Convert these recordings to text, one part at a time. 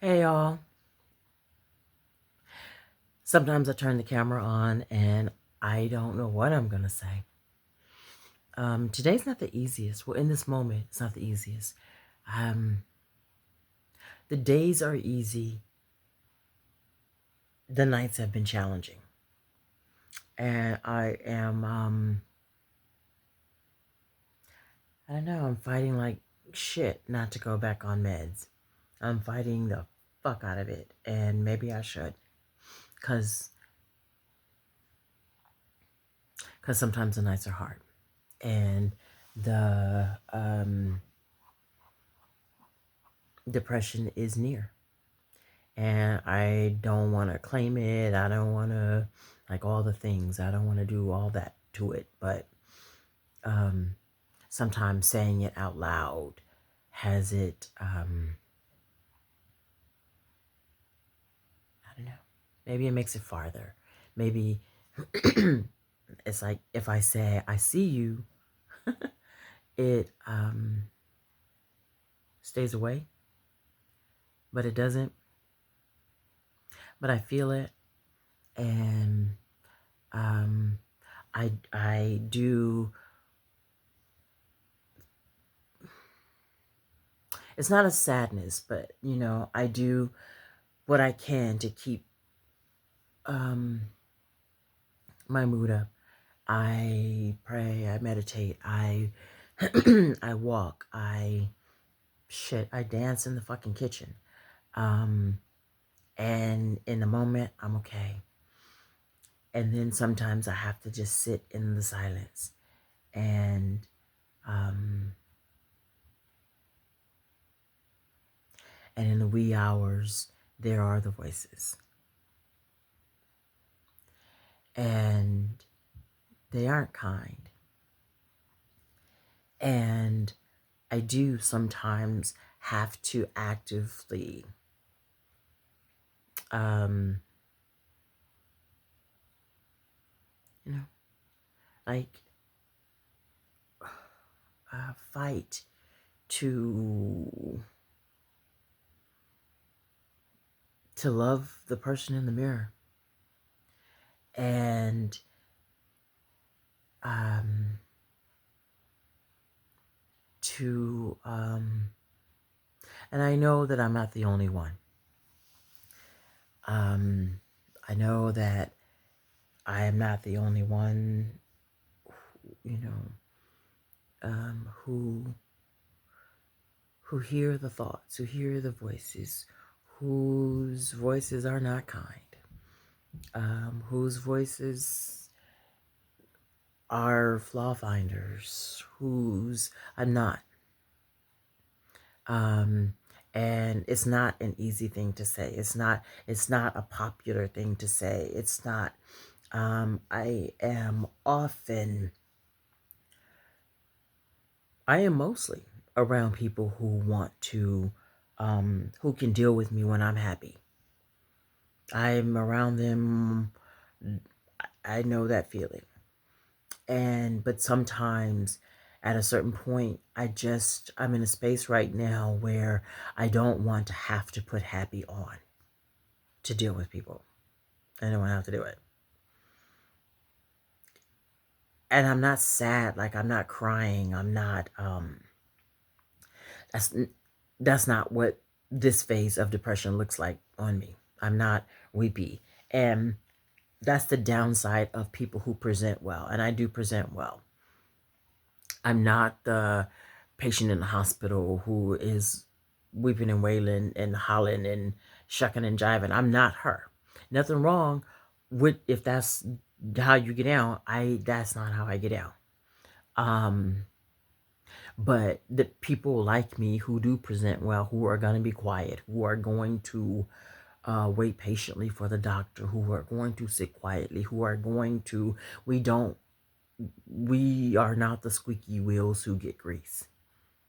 Hey y'all. Sometimes I turn the camera on and I don't know what I'm gonna say. Today's not the easiest. Well, in this moment, it's not the easiest. Um, the days are easy. The nights have been challenging, and I am. I don't know. I'm fighting like shit not to go back on meds. I'm fighting the fuck out of it, and maybe I should, cause sometimes the nights are hard, and the depression is near. And I don't want to claim it. I don't want to, like, all the things. I don't want to do all that to it. But um, sometimes saying it out loud has it, I don't know. Maybe it makes it farther. Maybe it's like if I say, I see you, it stays away, but it doesn't. But I feel it. And um, I do. It's not a sadness, but I do what I can to keep um, my mood up. I pray, I meditate, I I walk, I dance in the fucking kitchen. Um, and in the moment, I'm okay. And then sometimes I have to just sit in the silence. And um, in the wee hours, there are the voices. And they aren't kind. And I do sometimes have to actively um, you know, like fight to love the person in the mirror. And um, to and I know that I'm not the only one. I know that I am not the only one, you know, who hear the thoughts, who hear the voices, whose voices are not kind, whose voices are flaw finders, whose are not. Um, and it's not an easy thing to say. It's not a popular thing to say. It's not. I am mostly around people who want to, who can deal with me when I'm happy. I'm around them. I know that feeling. But sometimes at a certain point, I'm in a space right now where I don't want to have to put happy on to deal with people. I don't want to have to do it. And I'm not sad, like I'm not crying. I'm not that's that's not what this phase of depression looks like on me. I'm not weepy. And that's the downside of people who present well, and I do present well. I'm not the patient in the hospital who is weeping and wailing and hollering and shucking and jiving. I'm not her. Nothing wrong with if that's how you get out. That's not how I get out. Um, but the people like me who do present well, who are going to be quiet, who are going to wait patiently for the doctor, who are going to sit quietly, who are going to, we are not the squeaky wheels who get grease.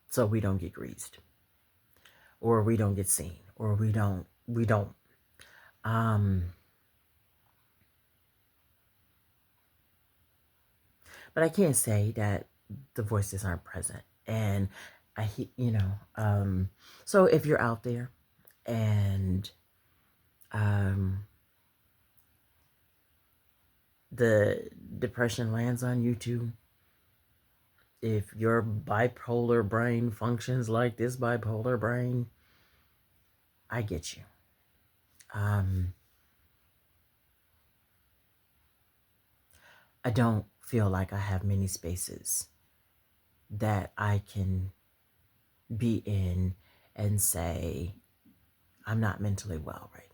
So we don't get greased, or we don't get seen, or we don't. Um, but I can't say that the voices aren't present. And so if you're out there, and um, the depression lands on you too. If your bipolar brain functions like this bipolar brain, I get you. Um, I don't feel like I have many spaces that I can be in and say, I'm not mentally well right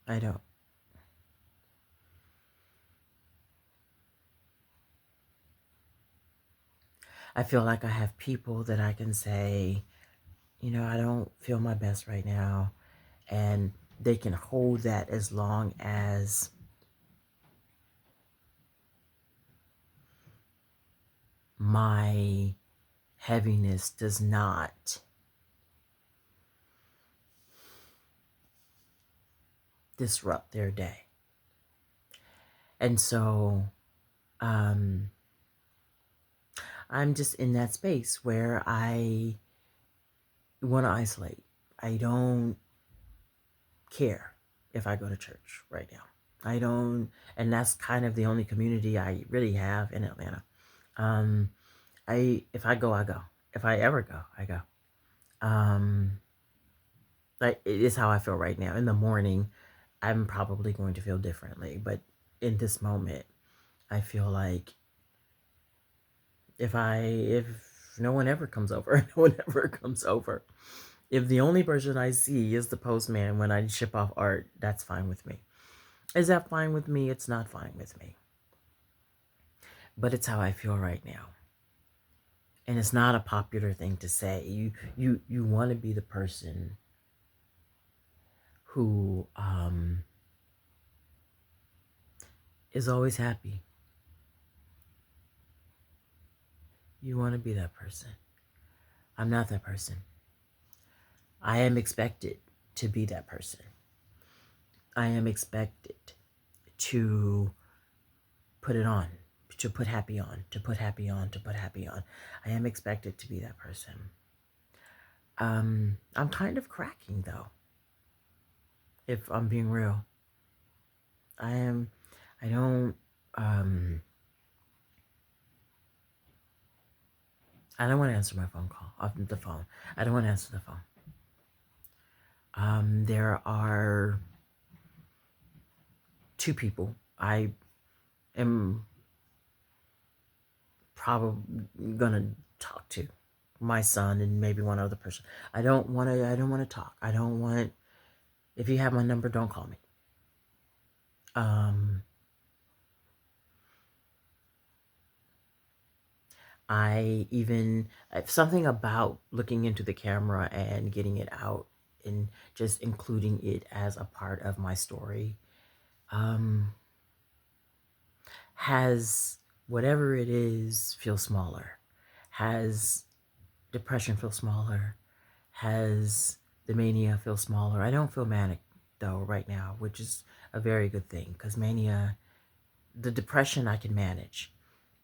now. I don't. I feel like I have people that I can say, I don't feel my best right now. And they can hold that as long as my heaviness does not disrupt their day. And so um, I'm just in that space where I want to isolate. I don't care if I go to church right now. I don't, and that's kind of the only community I really have in Atlanta. Um, if I go, I go. If I ever go, I go. Um, like it is how I feel right now. In the morning, I'm probably going to feel differently, but in this moment, I feel like if no one ever comes over, no one ever comes over. If the only person I see is the postman when I ship off art, that's fine with me. Is that fine with me? It's not fine with me. But it's how I feel right now. And it's not a popular thing to say. You want to be the person who is always happy. You want to be that person. I'm not that person. I am expected to be that person. I am expected to put it on, to put happy on, to put happy on, to put happy on. I am expected to be that person. I'm kind of cracking though, if I'm being real. I am, I don't, um, I don't want to answer my phone call, off the phone. I don't want to answer the phone. There are two people I am probably gonna talk to, my son and maybe one other person. I don't want to. I don't want to talk. I don't want. If you have my number, don't call me. Um, I even something about looking into the camera and getting it out and just including it as a part of my story um, has whatever it is feel smaller, has depression feel smaller, has the mania feel smaller. I don't feel manic though right now, which is a very good thing because mania, the depression I can manage.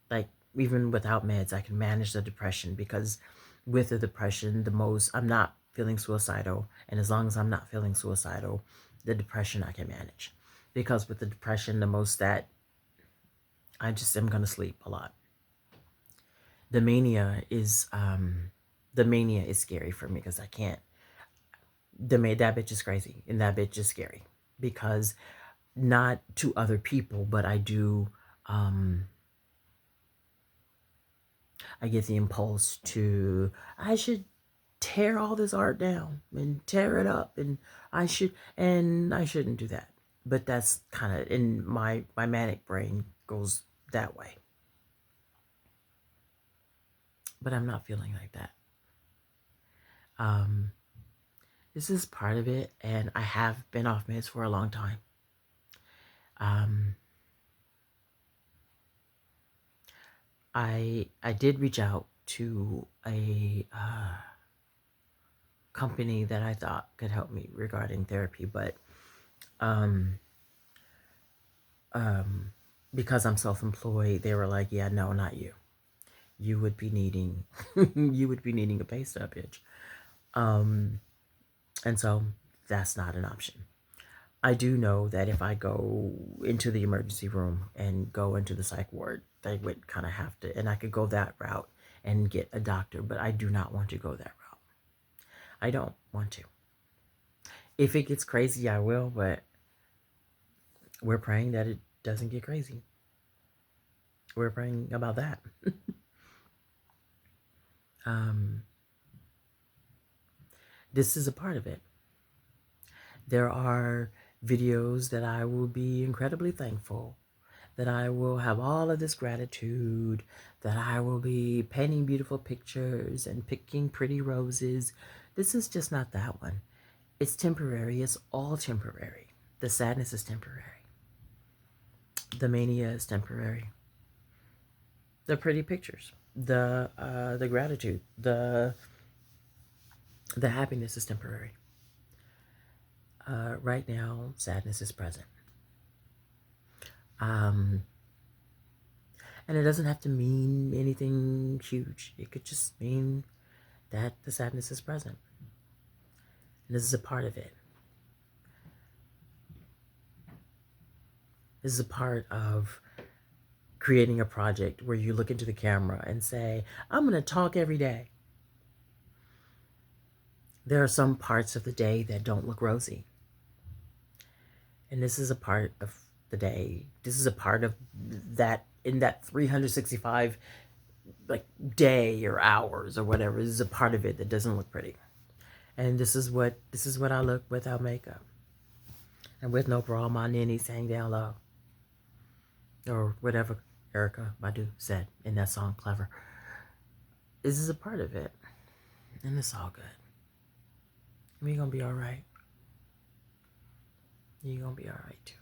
Like even without meds, I can manage the depression because with the depression, the most I'm not feeling suicidal, and as long as I'm not feeling suicidal, the depression I can manage. Because with the depression, the most that I just am gonna sleep a lot. The mania is scary for me because I can't. That bitch is crazy, and that bitch is scary because not to other people, but I do. Um, I get the impulse to. I should tear all this art down and tear it up, and I shouldn't do that. But that's kind of in my manic brain goes that way. But I'm not feeling like that. Um, this is part of it, and I have been off meds for a long time. Um, I did reach out to a company that I thought could help me regarding therapy, but um, um, because I'm self-employed, they were like, "Yeah, no, not you. You would be needing, you would be needing a pay stub, bitch." Um, and so that's not an option. I do know that if I go into the emergency room and go into the psych ward, they would kind of have to, and I could go that route and get a doctor, but I do not want to go that route. I don't want to. If it gets crazy, I will, but we're praying that it doesn't get crazy. We're praying about that. um, this is a part of it. There are videos that I will be incredibly thankful, that I will have all of this gratitude, that I will be painting beautiful pictures and picking pretty roses. This is just not that one. It's temporary. It's all temporary. The sadness is temporary. The mania is temporary. The pretty pictures, the gratitude, the happiness is temporary. Right now, sadness is present. Um, and it doesn't have to mean anything huge. It could just mean that the sadness is present. And this is a part of it. This is a part of creating a project where you look into the camera and say, I'm going to talk every day. There are some parts of the day that don't look rosy. And this is a part of the day. This is a part of that, in that 365 like day or hours or whatever. This is a part of it that doesn't look pretty. And this is what I look without makeup. And with no bra, my ninnies hang down low. Or whatever Erica Badu said in that song, Clever. This is a part of it. And it's all good. We're gonna be alright. You're gonna be alright too.